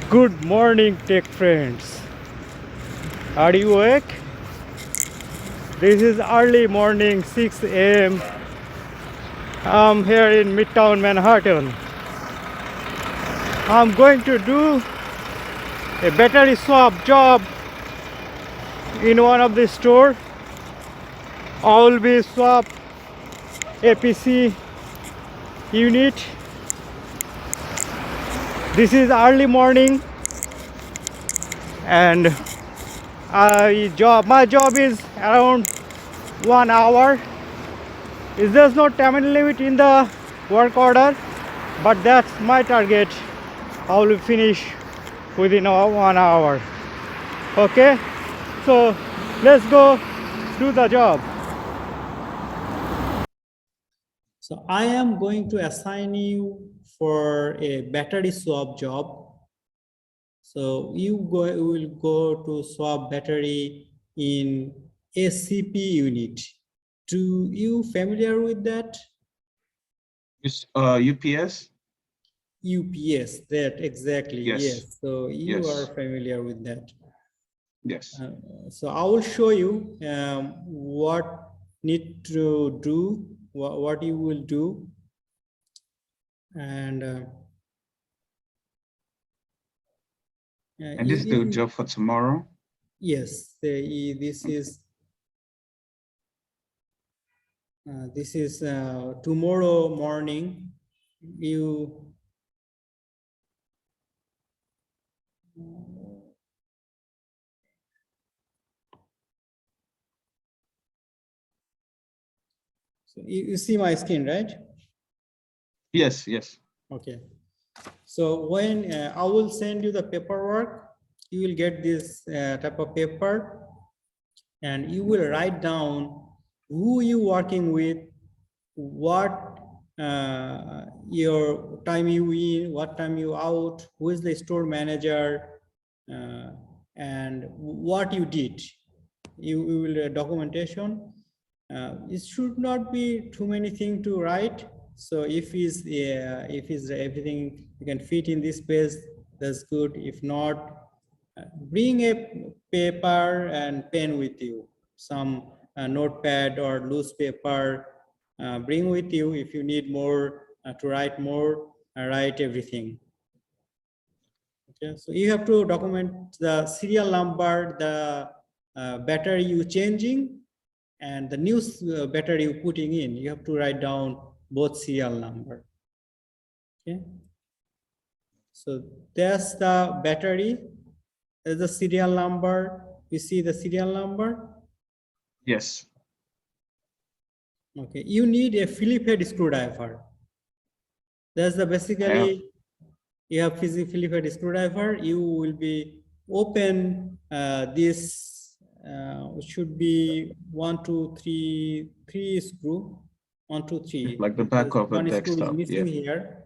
Good morning, tech friends. Are you awake? This is early morning, 6 a.m. I'm here in Midtown Manhattan. I'm going to do a battery swap job in one of the store. I will be swap APC unit. This is early morning and my job is around 1 hour. There's no time limit in the work order, but that's my target. I will finish within 1 hour. Okay, so let's go do the job. So I am going to assign you for a battery swap job. So you will go to swap battery in ACP unit. Do you familiar with that? UPS? UPS, that exactly, yes. So you Yes. are familiar with that. Yes. So I will show you what need to do, what you will do. And And this is the job for tomorrow? Yes, this is tomorrow morning. So you see my screen, right? Yes, yes. Okay. So when I will send you the paperwork, you will get this type of paper, and you will write down who you working with, what your time you in, what time you out, who is the store manager, and what you did. You will documentation. It should not be too many things to write. So if is everything you can fit in this page, that's good. If not, bring a paper and pen with you, some notepad or loose paper. Bring with you. If you need more to write more, write everything. Okay, so you have to document the serial number, the battery you changing, and the new battery you putting in. You have to write down both serial number. Okay, so that's the battery. There's the serial number. You see the serial number? Yes. Okay, you need a Phillips head screwdriver. That's the basically you have Phillips head screwdriver. You will be open this. Should be 1, 2, 3, 3 screw. 1, 2, 3. Like the back of a one screw is desktop. missing here.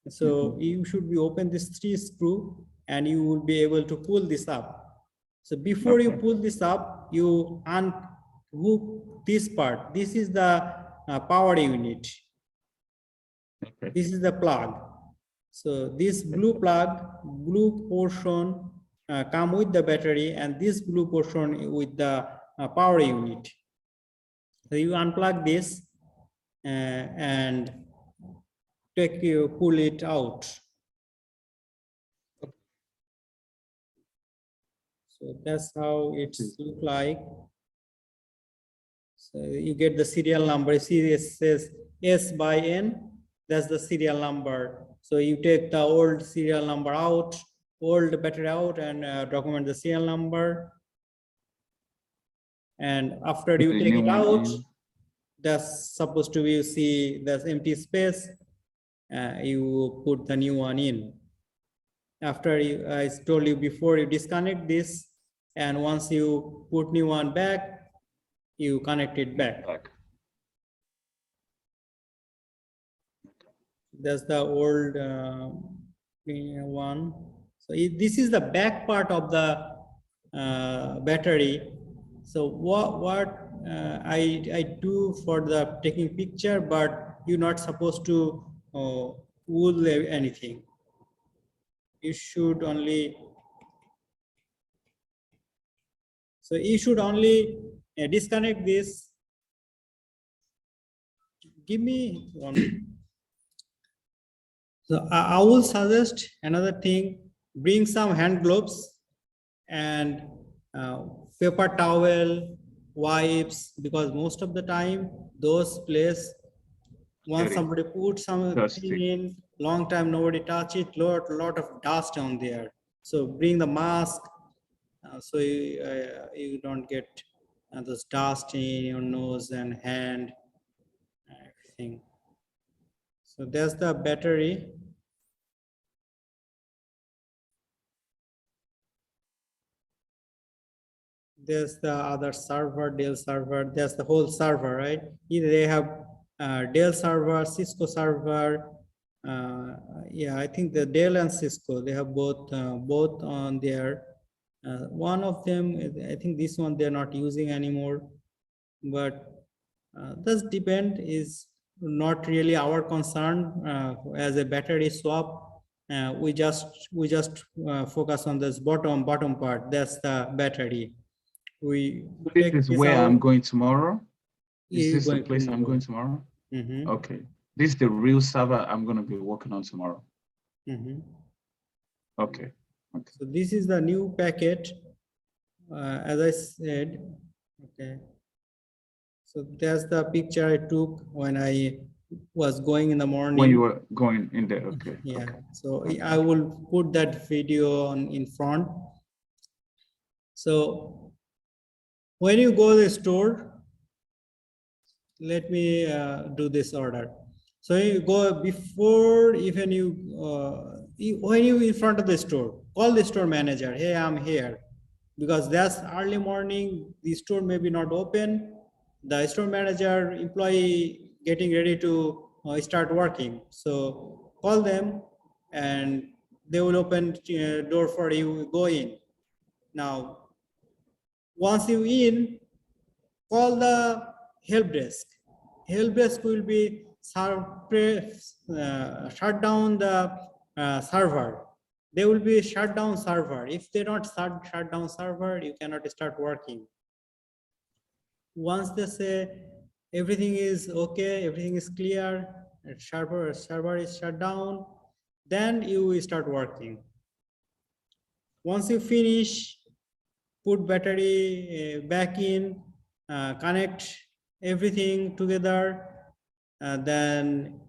So you should be open this 3 screw, and you will be able to pull this up. So before you pull this up, you unhook this part. This is the power unit. Okay. This is the plug. So this blue portion come with the battery, and this blue portion with the power unit. So you unplug this and pull it out. So that's how it looks like. So you get the serial number. You see it says S by N. That's the serial number. So you take the old serial number out, old battery out, and document the serial number. And after you take it out, that's supposed to be, you see there's empty space. You put the new one in. After I told you before, you disconnect this, and once you put new one back, you connect it back. That's the old one. So this is the back part of the battery. So what I do for the taking picture, but you're not supposed to wool anything. you should only, so you should only disconnect this. Give me one. So I will suggest another thing, bring some hand gloves and paper towel, wipes, because most of the time those place, once Dirty. somebody put something Dusty. in, long time nobody touch it, lot of dust on there. So bring the mask, so you don't get those dust in your nose and hand, everything. So there's the battery. There's the other server, Dell server. There's the whole server, right? Either they have Dell server, Cisco server. Yeah, I think the Dell and Cisco, they have both on there. One of them, I think this one they're not using anymore. But this depend is not really our concern as a battery swap. We just focus on this bottom part. That's the battery. We This take is this where I'm out. going tomorrow. Is You this the going place I'm tomorrow. going tomorrow? Mhm, Okay. This is the real server I'm going to be working on tomorrow. mhm. Okay. Okay. So this is the new packet, as I said. Okay. So that's the picture I took when I was going in the morning. When you were going in there. Okay. Yeah. Okay. So Okay. I will put that video on in front. So when you go to the store, let me do this order. So you go before even when you in front of the store, call the store manager. Hey, I'm here, because that's early morning. The store may be not open. The store manager employee getting ready to start working. So call them, and they will open door for you. Go in. Now, once you in, call the help desk. Help desk will be shut down the server. They will be shut down server. If they don't shut down server, you cannot start working. Once they say everything is okay, everything is clear, server is shut down, then you will start working. Once you finish, put battery back in, connect everything together, then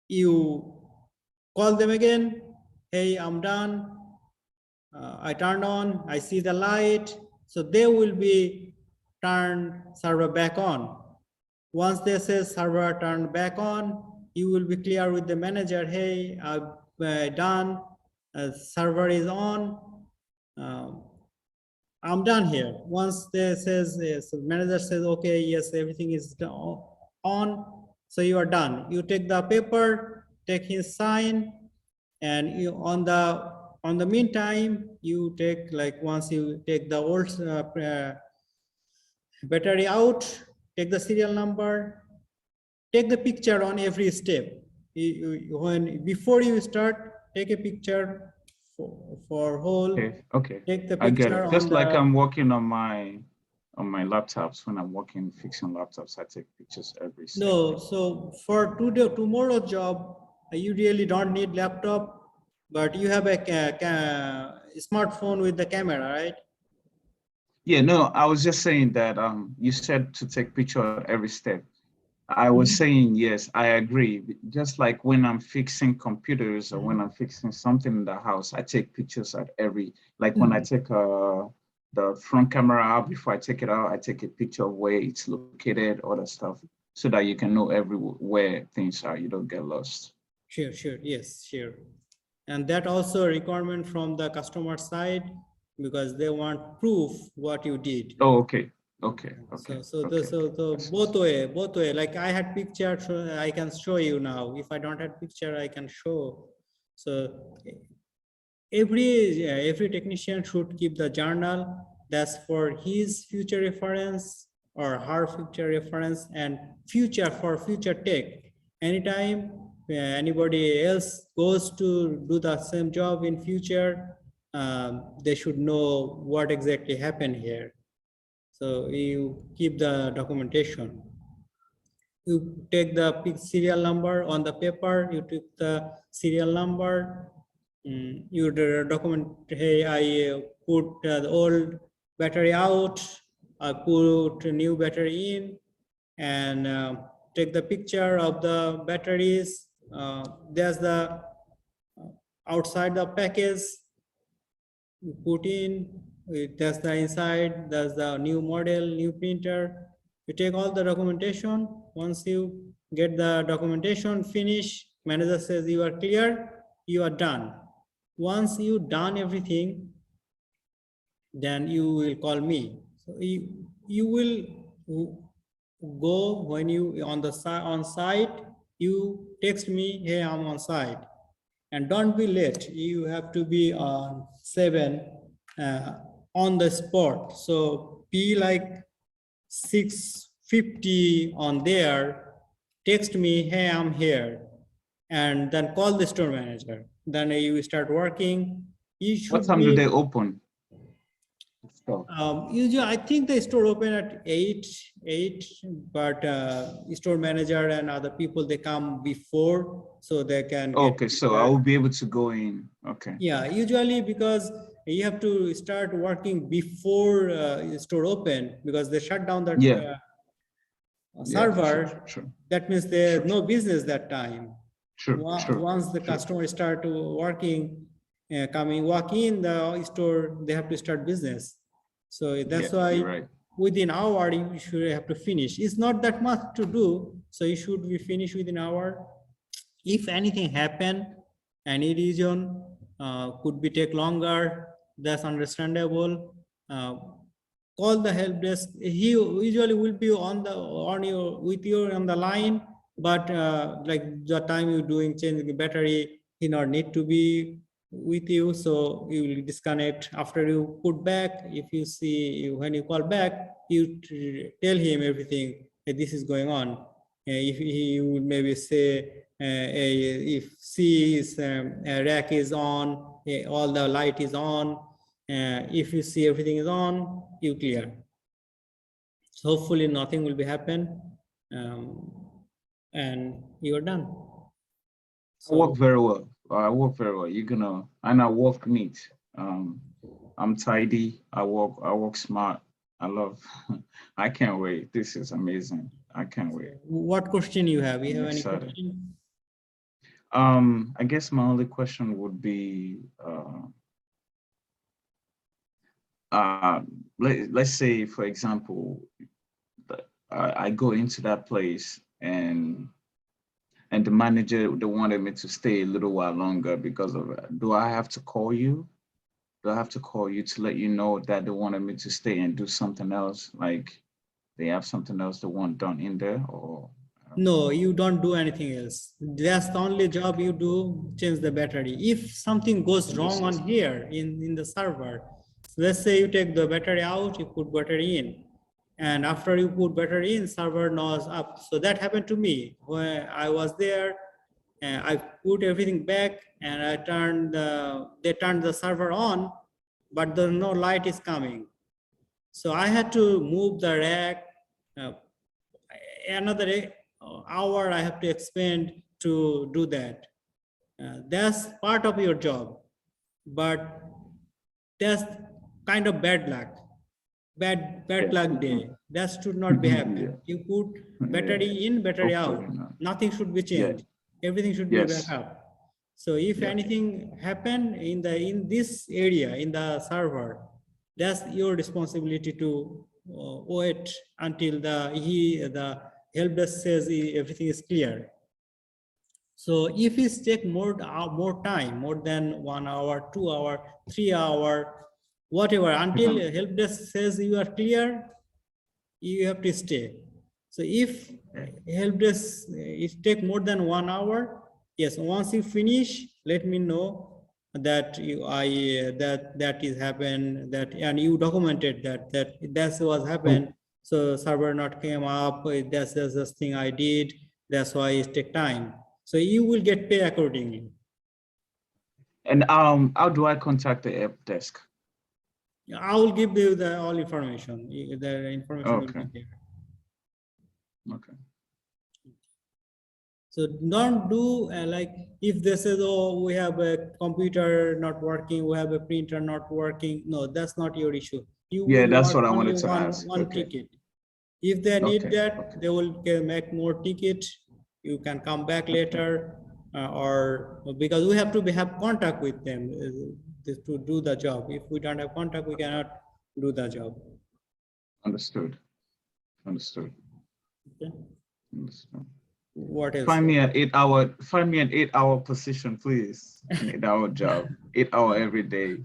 you call them again. Hey, I'm done. I turned on, I see the light. So they will be turned server back on. Once they say server turned back on, you will be clear with the manager. Hey, I've done, server is on. I'm done here. Once they says, so manager says, okay, yes, everything is on. So you are done. You take the paper, take his sign, and you on the meantime, you take, like, once you take the old battery out, take the serial number, take the picture on every step. Before you start, take a picture for whole. Okay. Okay. Take the I get picture it. on Just like the. I'm working on my laptops. When I'm working fixing laptops, I take pictures every step. No, so for tomorrow job, you really don't need laptop, but you have a smartphone with the camera, right? Yeah, no, I was just saying that you said to take picture at every step. I was saying yes, I agree. Just like when I'm fixing computers or when I'm fixing something in the house, I take pictures at every, like when I take the front camera out, before I take it out, I take a picture of where it's located, all that stuff, so that you can know everywhere things are, you don't get lost. Sure, yes, sure. And that also a requirement from the customer side, because they want proof what you did. Oh, okay. Okay. Okay. So okay. both way. Like I had picture, so I can show you now. If I don't have picture, I can show. So every technician should keep the journal. That's for his future reference or her future reference, and future for future tech. Anytime anybody else goes to do the same job in future, they should know what exactly happened here. So you keep the documentation. You take the serial number on the paper, you took the serial number, you document, hey, I put the old battery out, I put a new battery in, and take the picture of the batteries. There's the outside the package, you put in, that's the inside, that's the new model, new printer. You take all the documentation. Once you get the documentation finished, manager says you are clear, you are done. Once you done everything, then you will call me. So you will go when you on site, you text me, hey, I'm on site. And don't be late. You have to be on 7 on the spot. So be like 6:50 on there, text me, hey, I'm here, and then call the store manager. Then you start working. You should What time do they open? Usually, I think the store open at 8, but store manager and other people, they come before so they can. Okay, so I will be able to go in. Okay. Yeah, usually because you have to start working before store open, because they shut down the server. Sure. That means there's no business that time. Once the customer start working, walk in the store, they have to start business. So that's why within an hour you should have to finish. It's not that much to do, so you should be finished within an hour. If anything happen, any reason could be take longer, that's understandable. Call the help desk. He usually will be on the line, but like the time you're doing changing the battery, he not need to be with you, so you will disconnect. After you put back, if you see when you call back, you tell him everything, hey, this is going on. If he would maybe say, if C is rack is on, all the light is on, if you see everything is on, you clear. So hopefully nothing will be happen, and you are done. So, I work very well. And I work neat. I'm tidy. I work smart. I love. I can't wait. This is amazing. I can't wait. What question you have? You have any question? I guess my only question would be, let's say, for example, I go into that place and the manager, they wanted me to stay a little while longer because of it. Do I have to call you? Do I have to call you to let you know that they wanted me to stay and do something else? Like they have something else they want done in there, or? No, you don't do anything else. That's the only job you do, change the battery. If something goes wrong on here in the server, let's say you take the battery out, you put battery in. And after you put battery in, server knows up. So that happened to me when I was there, and I put everything back, and they turned the server on, but there's no light is coming. So I had to move the rack. Another hour I have to expend to do that. That's part of your job, but that's kind of bad luck. Bad luck day. That should not be happening. You put battery in, battery out. Nothing should be changed. Everything should be back up. So if anything happen in this area in the server, that's your responsibility to wait until the help desk says everything is clear. So if it take more time, more than 1 hour, 2 hour, 3 hour, whatever, until help desk says you are clear, you have to stay. So if help desk it take more than 1 hour, yes, once you finish, let me know that that is happened, and you documented that's what happened. So server not came up, that's the thing I did, that's why it take time. So you will get paid accordingly. And how do I contact the help desk? I will give you the all information. The information will be Okay. there. Okay. So don't do like if they say, oh, we have a computer not working, we have a printer not working. No, that's not your issue. You Yeah, will that's mark what I only wanted to ask. one Okay. ticket. If they need Okay. that, Okay. they will make more ticket. You can come back later, or because we have to have contact with them to do the job. If we don't have contact, we cannot do the job. Understood. Understood. Okay. Understood. What else? Find me an 8-hour position, please. An 8-hour job, 8 hour every day.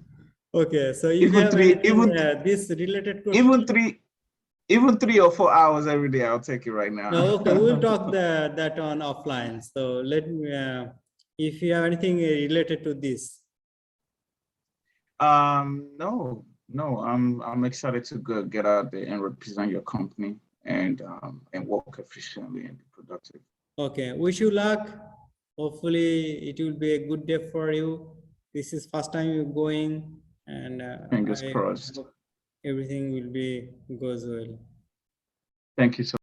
Okay, so if you Even have three, anything this related to even 3 or 4 hours every day, I'll take it right now. no, okay, we'll talk that on offline. So let me, if you have anything related to this. No, I'm excited to go get out there and represent your company and work efficiently and be productive. Okay, wish you luck. Hopefully it will be a good day for you. This is first time you're going, and Fingers I crossed. hope everything will be goes well. Thank you so